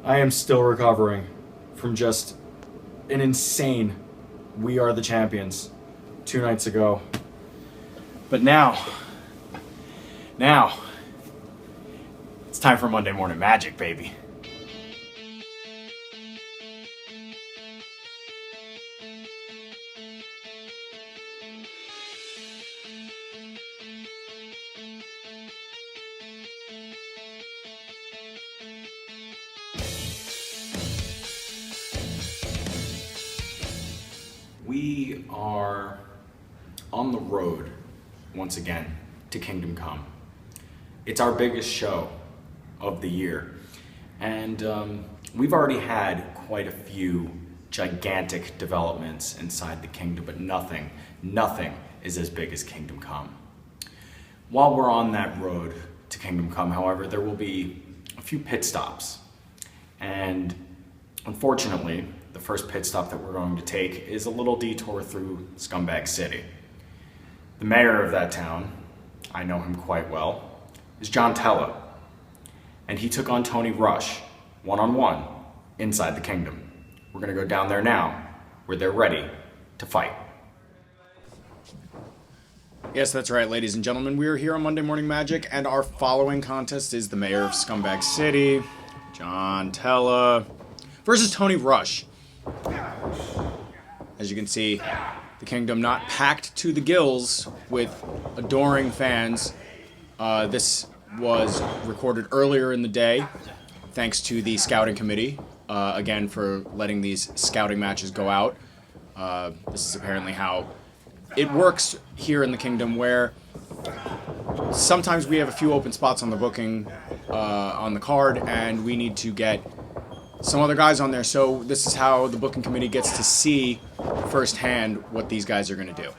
I am still recovering from just an insane "We Are the Champions" 2 nights ago. But now, it's time for Monday Morning Magic, baby. We are on the road once again to Kingdom Come. It's our biggest show of the year, and we've already had quite a few gigantic developments inside the kingdom, but nothing is as big as Kingdom Come. While we're on that road to Kingdom Come, however, there will be a few pit stops, and unfortunately, the first pit stop that we're going to take is a little detour through Scumbag City. The mayor of that town, I know him quite well, is John Tella, and he took on Tony Rush one-on-one inside the kingdom. We're going to go down there now, where they're ready to fight. Yes, that's right, ladies and gentlemen. We are here on Monday Morning Magic, and our following contest is the mayor of Scumbag City, John Tella, versus Tony Rush. As you can see, the kingdom not packed to the gills with adoring fans. This was recorded earlier in the day, thanks to the scouting committee, again, for letting these scouting matches go out. This is apparently how it works here in the kingdom, where sometimes we have a few open spots on the booking, on the card, and we need to get some other guys on there, so this is how the booking committee gets to see firsthand what these guys are going to do.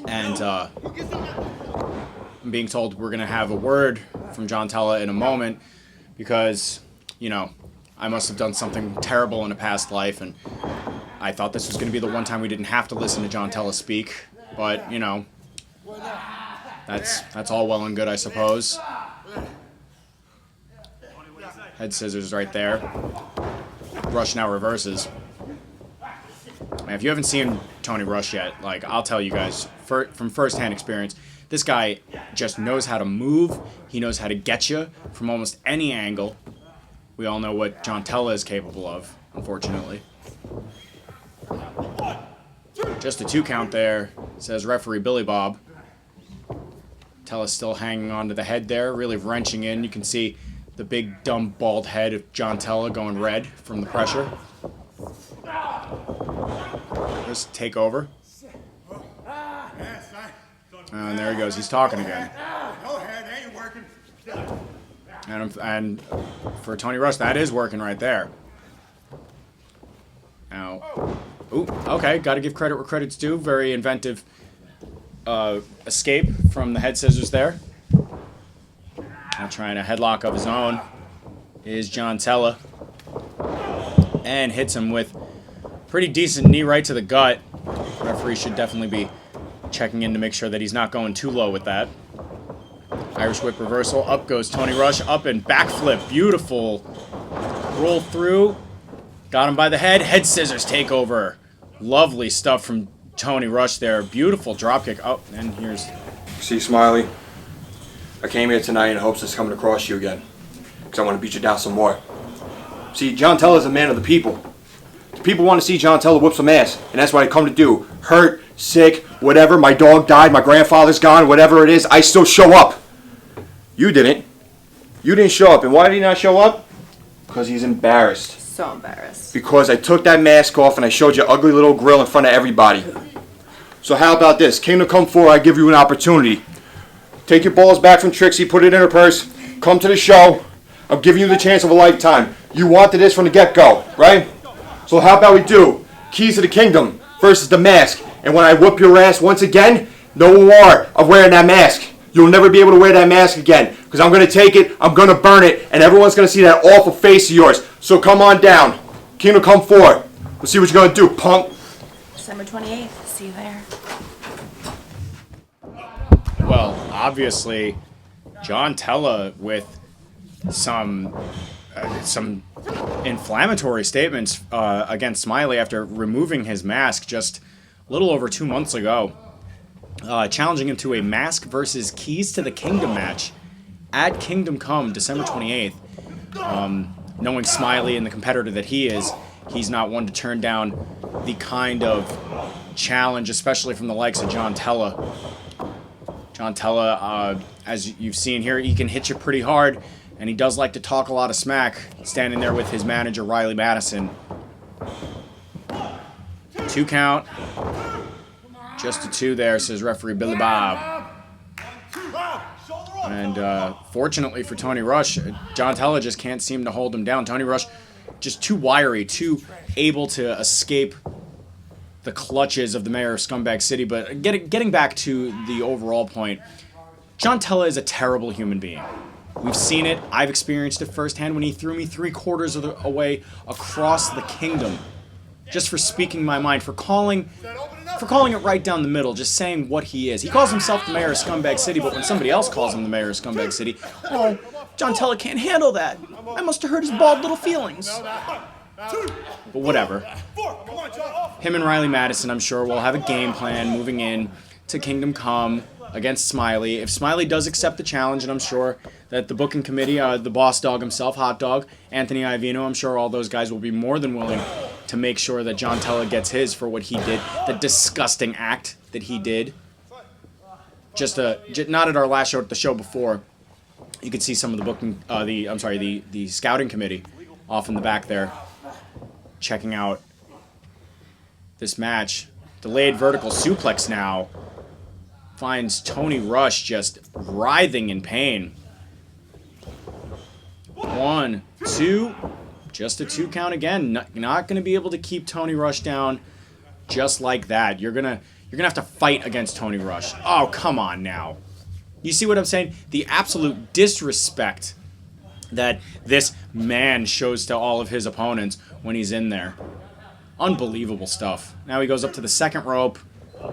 And I'm being told we're going to have a word from John Tella in a moment, because, you know, I must have done something terrible in a past life, and I thought this was going to be the one time we didn't have to listen to John Tella speak, but, you know, that's all well and good, I suppose. Head scissors right there. Rush now reverses. Man, if you haven't seen Tony Rush yet, like, I'll tell you guys from first-hand experience, this guy just knows how to move. He knows how to get you from almost any angle. We all know what John Tella is capable of, unfortunately. Just a 2 count there, says referee Billy Bob. Tella's still hanging on to the head there, really wrenching in. You can see the big, dumb, bald head of John Tella going red from the pressure. Just take over. And there he goes. He's talking again. And for Tony Rush, that is working right there. Now, ooh, okay. Got to give credit where credit's due. Very inventive escape from the head scissors there. Now trying a headlock of his own is John Tella. And hits him with pretty decent knee right to the gut. Referee should definitely be checking in to make sure that he's not going too low with that. Irish whip reversal. Up goes Tony Rush. Up and backflip. Beautiful. Roll through. Got him by the head. Head scissors takeover. Lovely stuff from Tony Rush there. Beautiful dropkick. Oh, and here's... See, Smiley, I came here tonight in hopes of coming across you again, because I want to beat you down some more. See, John Tella is a man of the people. The people want to see John Tella whip some ass, and that's what I come to do. Hurt, sick, whatever, my dog died, my grandfather's gone, whatever it is, I still show up. You didn't. You didn't show up, and why did he not show up? Because he's embarrassed. So embarrassed. Because I took that mask off and I showed your ugly little grill in front of everybody. So how about this? Kingdom Come 4, I give you an opportunity. Take your balls back from Trixie, put it in her purse, come to the show. I'm giving you the chance of a lifetime. You wanted this from the get-go, right? So how about we do Keys to the Kingdom versus the mask. And when I whoop your ass once again, no more of wearing that mask. You'll never be able to wear that mask again. Because I'm going to take it, I'm going to burn it, and everyone's going to see that awful face of yours. So come on down. Kingdom Come 4. We'll see what you're going to do, punk. December 28th. See you there. Well, obviously, John Tella with some some inflammatory statements against Smiley after removing his mask just a little over 2 months ago, challenging him to a Mask versus Keys to the Kingdom match at Kingdom Come, December 28th. Knowing Smiley and the competitor that he is, he's not one to turn down the kind of challenge, especially from the likes of John Tella. John Tella, as you've seen here, he can hit you pretty hard, and he does like to talk a lot of smack, standing there with his manager, Riley Madison. 2 count. Just a 2 there, says referee Billy Bob. And fortunately for Tony Rush, John Tella just can't seem to hold him down. Tony Rush just too wiry, too able to escape the clutches of the mayor of Scumbag City. But getting back to the overall point, John Tella is a terrible human being. We've seen it. I've experienced it firsthand when he threw me 3/4 of the way across the kingdom just for speaking my mind, for calling it right down the middle, just saying what he is. He calls himself the mayor of Scumbag City, but when somebody else calls him the mayor of Scumbag City, oh, John Tella can't handle that. I must have hurt his bald little feelings. But whatever. Him and Riley Madison, I'm sure, will have a game plan moving in to Kingdom Come against Smiley. If Smiley does accept the challenge, and I'm sure that the booking committee, the boss dog himself, Hot Dog, Anthony Iovino, I'm sure all those guys will be more than willing to make sure that John Tella gets his for what he did, the disgusting act that he did. Just not at our last show, at the show before. You could see some of the booking, the scouting committee off in the back there, checking out this match. Delayed vertical suplex now finds Tony Rush just writhing in pain. 1, 2. Just a 2 count again. Not going to be able to keep Tony Rush down just like that. You're gonna have to fight against Tony Rush. Oh, come on now. You see what I'm saying? The absolute disrespect that this man shows to all of his opponents when he's in there. Unbelievable stuff. Now he goes up to the second rope,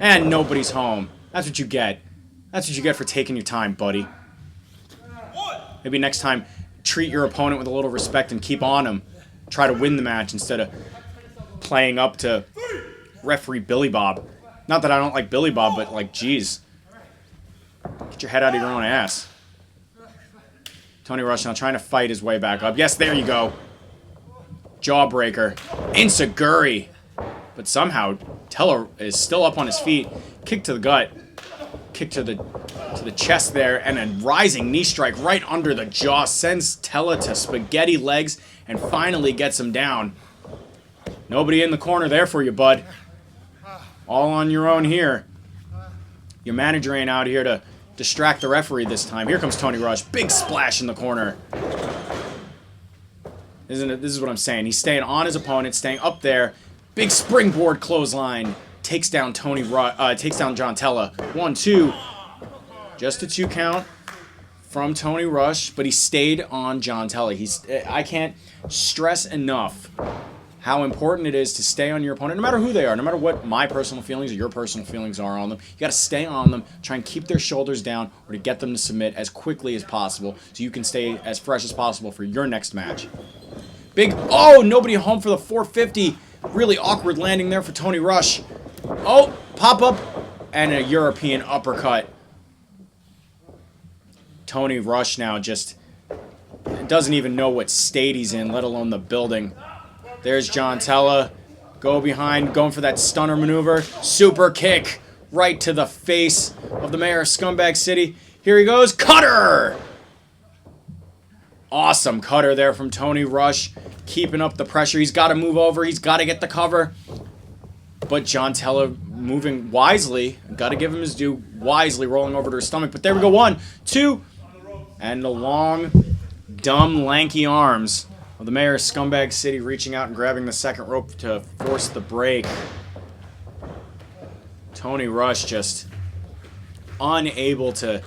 and nobody's home. That's what you get. That's what you get for taking your time, buddy. Maybe next time, treat your opponent with a little respect and keep on him. Try to win the match instead of playing up to referee Billy Bob. Not that I don't like Billy Bob, but like, geez. Get your head out of your own ass. Tony Rush now trying to fight his way back up. Yes, there you go. Jawbreaker. Insaguri. But somehow, Tella is still up on his feet. Kick to the gut. Kick to the chest there, and a rising knee strike right under the jaw sends Tella to spaghetti legs and finally gets him down. Nobody in the corner there for you, bud. All on your own here. Your manager ain't out here to distract the referee this time. Here comes Tony Rush. Big splash in the corner. Isn't it? This is what I'm saying. He's staying on his opponent, staying up there. Big springboard clothesline. Takes down John Tella. 1, 2. Just a 2 count from Tony Rush, but he stayed on John Tella. I can't stress enough how important it is to stay on your opponent, no matter who they are, no matter what my personal feelings or your personal feelings are on them. You got to stay on them, try and keep their shoulders down, or to get them to submit as quickly as possible so you can stay as fresh as possible for your next match. Nobody home for the 450. Really awkward landing there for Tony Rush. Oh, pop-up and a European uppercut. Tony Rush now just doesn't even know what state he's in, let alone the building. There's John Tella. Go behind, going for that stunner maneuver. Super kick right to the face of the mayor of Scumbag City. Here he goes. Cutter! Awesome cutter there from Tony Rush. Keeping up the pressure. He's got to move over. He's got to get the cover. But John Tella moving wisely. Got to give him his due. Wisely rolling over to his stomach. But there we go. 1, 2. And the long, dumb, lanky arms of the mayor of Scumbag City reaching out and grabbing the second rope to force the break. Tony Rush just unable to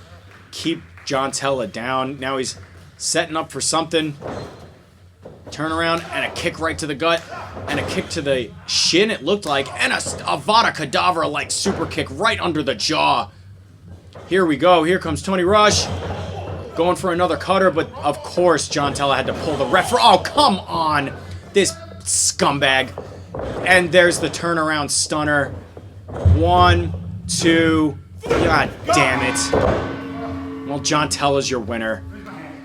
keep John Tella down. Now he's setting up for something. Turn around and a kick right to the gut and a kick to the shin, it looked like, and a Avada Kedavra-like super kick right under the jaw. Here we go. Here comes Tony Rush. going for another cutter, but of course John Tella had to pull the ref. Oh, come on! This scumbag. And there's the turnaround stunner. 1, 2. God damn it. Well, John Tella's your winner.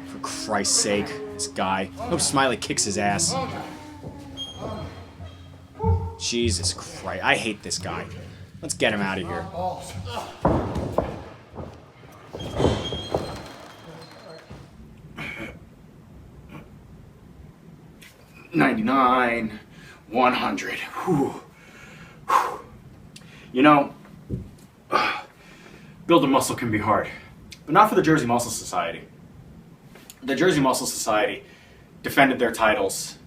For Christ's sake, this guy. Hope Smiley kicks his ass. Jesus Christ. I hate this guy. Let's get him out of here. 99, 100. Whew. Whew. You know, building muscle can be hard, but not for the Jersey Muscle Society. The Jersey Muscle Society defended their titles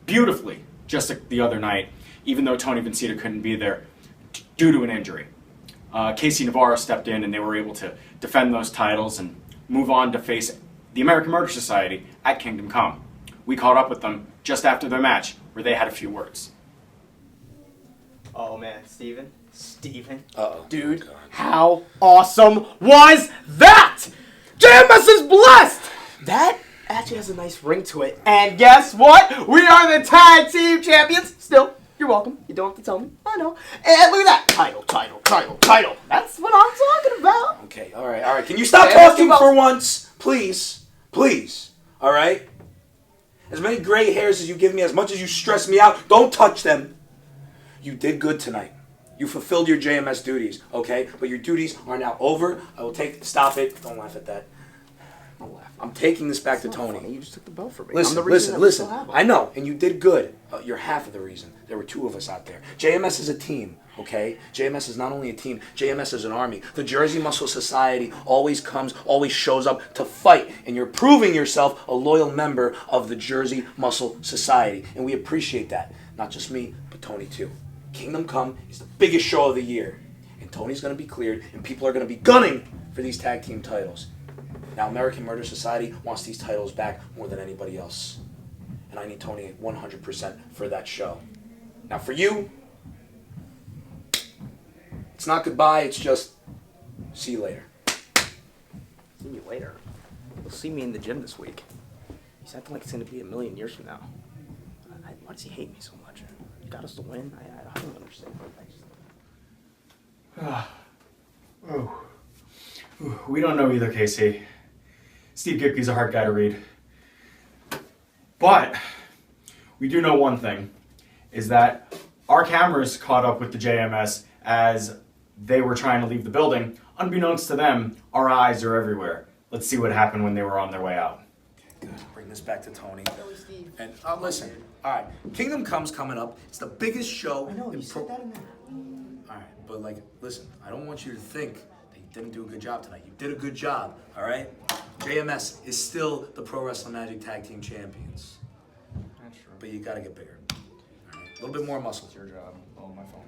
beautifully just the other night, even though Tony Vincita couldn't be there due to an injury. Casey Navarro stepped in and they were able to defend those titles and move on to face the American Murder Society at Kingdom Come. We caught up with them just after their match, where they had a few words. Oh man, Steven? Uh-oh. Dude, how awesome was that? JMS is blessed! That actually has a nice ring to it. And guess what? We are the tag team champions. Still, you're welcome. You don't have to tell me. I know. And look at that. Title. That's what I'm talking about. Okay, all right. Can you stop talking for once? Please. All right? As many gray hairs as you give me, as much as you stress me out, don't touch them. You did good tonight. You fulfilled your JMS duties, okay? But your duties are now over. I will stop it. Don't laugh at that. Don't laugh. I'm taking this back to Tony. Funny. You just took the belt from me. Listen. I know, and you did good. You're half of the reason. There were 2 of us out there. JMS is a team, okay? JMS is not only a team, JMS is an army. The Jersey Muscle Society always shows up to fight, and you're proving yourself a loyal member of the Jersey Muscle Society, and we appreciate that. Not just me, but Tony too. Kingdom Come is the biggest show of the year, and Tony's going to be cleared, and people are going to be gunning for these tag team titles. Now, American Murder Society wants these titles back more than anybody else. And I need Tony 100% for that show. Now, for you, it's not goodbye, it's just see you later. See you later. You'll see me in the gym this week. He's acting like it's going to be a million years from now. Why does he hate me so much? He got us to win? I don't understand. We don't know either, Casey. Steve Gibki's a hard guy to read. But we do know one thing, is that our cameras caught up with the JMS as they were trying to leave the building. Unbeknownst to them, our eyes are everywhere. Let's see what happened when they were on their way out. Good. Bring this back to Tony. And listen, all right, Kingdom Come's coming up. It's the biggest show. I know, you said that in there. All right, but listen, I don't want you to think that you didn't do a good job tonight. You did a good job, all right? JMS is still the Pro Wrestling Magic Tag Team Champions. That's true. But you gotta get bigger. All right, a little bit more muscle. It's your job. Oh, my phone.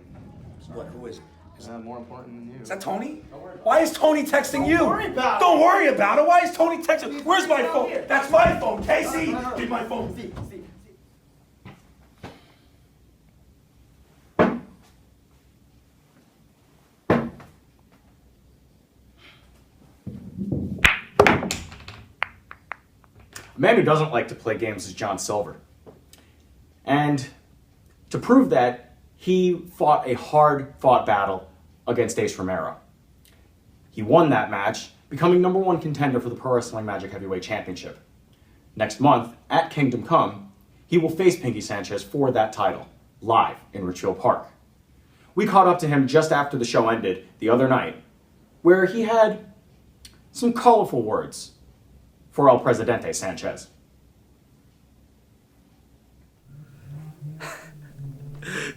What? Who is it? Is that more important than you? Is that Tony? Why is Tony texting you? Don't worry about it. Don't worry about it. Why is Tony texting? Where's my phone? That's my phone. Casey, give my phone. Steve. A man who doesn't like to play games is John Silver. And to prove that, he fought a hard-fought battle against Ace Romero. He won that match, becoming #1 contender for the Pro Wrestling Magic Heavyweight Championship. Next month, at Kingdom Come, he will face Pinky Sanchez for that title, live in Richfield Park. We caught up to him just after the show ended the other night, where he had some colorful words for El Presidente Sanchez.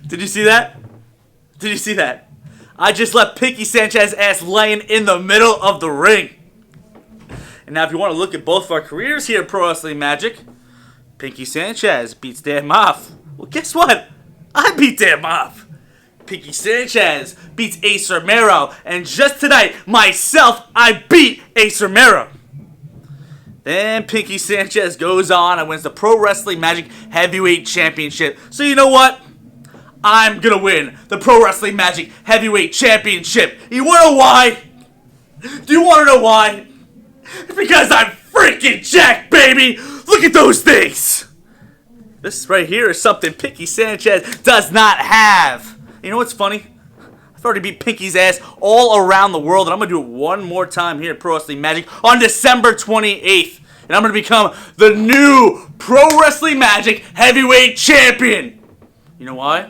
Did you see that? I just left Pinky Sanchez's ass laying in the middle of the ring. And now if you want to look at both of our careers here at Pro Wrestling Magic, Pinky Sanchez beats Dan Moff. Well, guess what? I beat Dan Moff. Pinky Sanchez beats Ace Romero. And just tonight, myself, I beat Ace Romero. Then Pinky Sanchez goes on and wins the Pro Wrestling Magic Heavyweight Championship. So you know what? I'm gonna win the Pro Wrestling Magic Heavyweight Championship. You wanna know why? Do you wanna know why? It's because I'm freaking jacked, baby! Look at those things! This right here is something Pinky Sanchez does not have. You know what's funny? I've already beat Pinky's ass all around the world, and I'm going to do it one more time here at Pro Wrestling Magic on December 28th. And I'm going to become the new Pro Wrestling Magic Heavyweight Champion. You know why?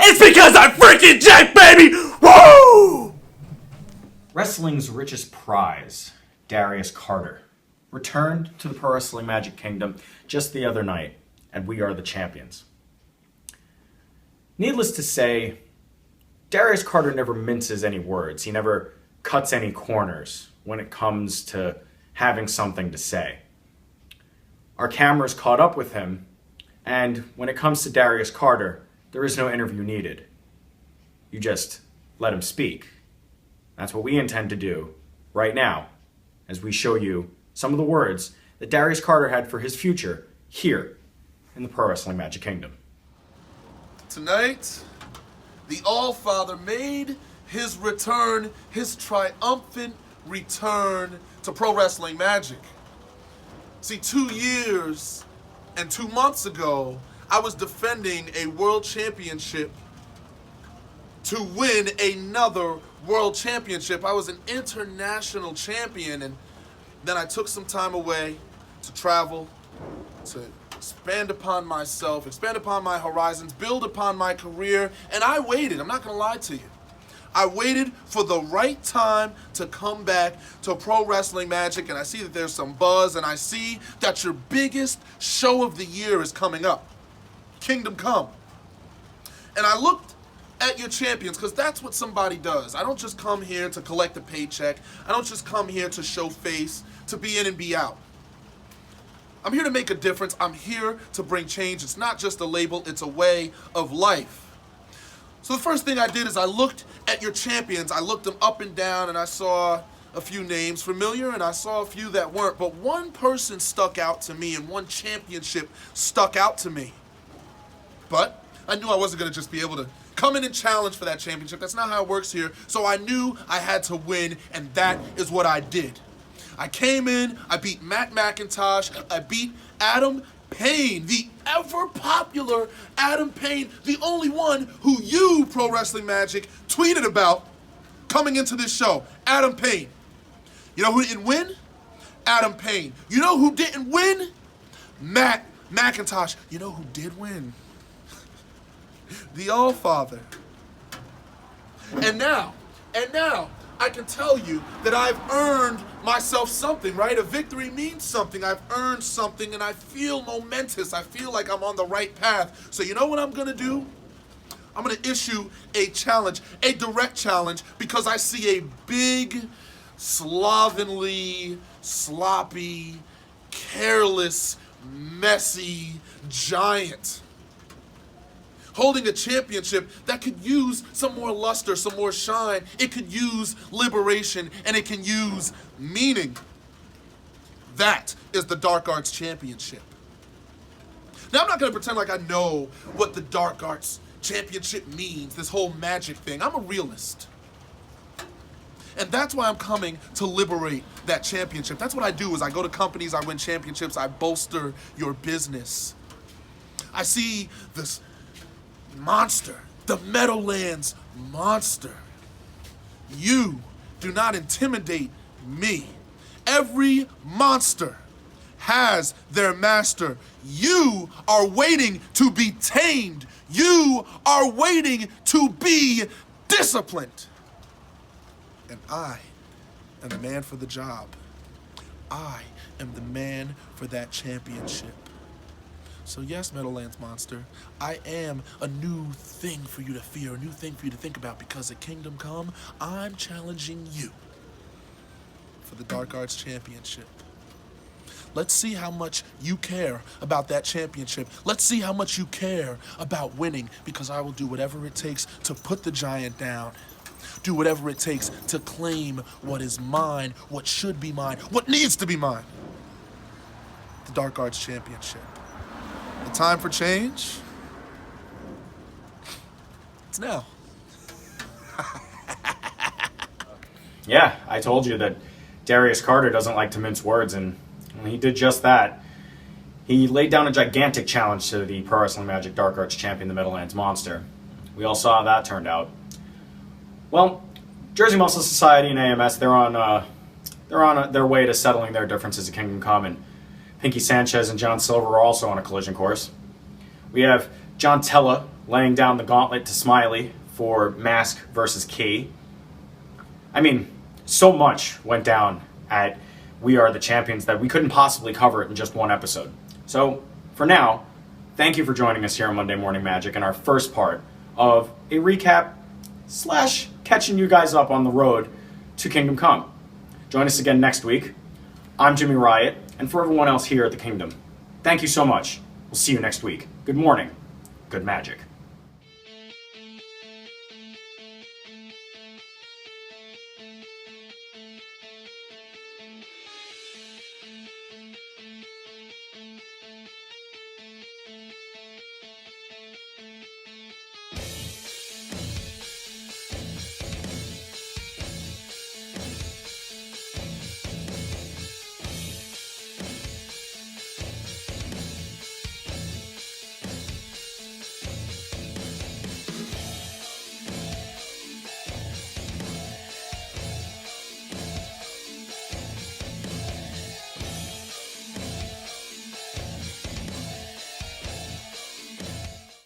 It's because I'm freaking jacked, baby! Woo! Wrestling's richest prize, Darius Carter, returned to the Pro Wrestling Magic Kingdom just the other night, and we are the champions. Needless to say, Darius Carter never minces any words. He never cuts any corners when it comes to having something to say. Our cameras caught up with him, and when it comes to Darius Carter, there is no interview needed. You just let him speak. That's what we intend to do right now, as we show you some of the words that Darius Carter had for his future here in the Pro Wrestling Magic Kingdom. Tonight, the All-Father made his return, his triumphant return to Pro Wrestling Magic. See, 2 years and 2 months ago, I was defending a world championship to win another world championship. I was an international champion, and then I took some time away to travel, to expand upon myself, expand upon my horizons, build upon my career, and I waited. I'm not going to lie to you. I waited for the right time to come back to Pro Wrestling Magic, and I see that there's some buzz, and I see that your biggest show of the year is coming up, Kingdom Come. And I looked at your champions, because that's what somebody does. I don't just come here to collect a paycheck. I don't just come here to show face, to be in and be out. I'm here to make a difference. I'm here to bring change. It's not just a label, it's a way of life. So the first thing I did is I looked at your champions. I looked them up and down, and I saw a few names familiar, and I saw a few that weren't. But one person stuck out to me, and one championship stuck out to me. But I knew I wasn't going to just be able to come in and challenge for that championship. That's not how it works here. So I knew I had to win, and that is what I did. I came in, I beat Matt McIntosh, I beat Adam Payne, the ever-popular Adam Payne, the only one who you, Pro Wrestling Magic, tweeted about coming into this show, Adam Payne. You know who didn't win? Adam Payne. You know who didn't win? Matt McIntosh. You know who did win? The All-Father. And now, I can tell you that I've earned myself something, right? A victory means something. I've earned something, and I feel momentous. I feel like I'm on the right path. So you know what I'm going to do? I'm going to issue a challenge, a direct challenge, because I see a big, slovenly, sloppy, careless, messy giant holding a championship that could use some more luster, some more shine. It could use liberation, and it can use meaning. That is the Dark Arts Championship. Now, I'm not going to pretend like I know what the Dark Arts Championship means, this whole magic thing. I'm a realist. And that's why I'm coming to liberate that championship. That's what I do, is I go to companies, I win championships, I bolster your business. I see this monster, the Meadowlands monster. You do not intimidate me. Every monster has their master. You are waiting to be tamed. You are waiting to be disciplined. And I am the man for the job. I am the man for that championship. So yes, Meadowlands Monster, I am a new thing for you to fear, a new thing for you to think about, because at Kingdom Come, I'm challenging you for the Dark Arts Championship. Let's see how much you care about that championship. Let's see how much you care about winning, because I will do whatever it takes to put the giant down. Do whatever it takes to claim what is mine, what should be mine, what needs to be mine. The Dark Arts Championship. The time for change? It's now. Yeah, I told you that Darius Carter doesn't like to mince words, and he did just that. He laid down a gigantic challenge to the Pro Wrestling Magic Dark Arts champion, the Meadowlands Monster. We all saw how that turned out. Well, Jersey Muscle Society and AMS, they're on their way to settling their differences at Kingdom Come, and Pinky Sanchez and John Silver are also on a collision course. We have John Tella laying down the gauntlet to Smiley for Mask versus Key. I mean, so much went down at We Are the Champions that we couldn't possibly cover it in just one episode. So, for now, thank you for joining us here on Monday Morning Magic in our first part of a recap / catching you guys up on the road to Kingdom Come. Join us again next week. I'm Jimmy Riot, and for everyone else here at the Kingdom, thank you so much. We'll see you next week. Good morning. Good magic.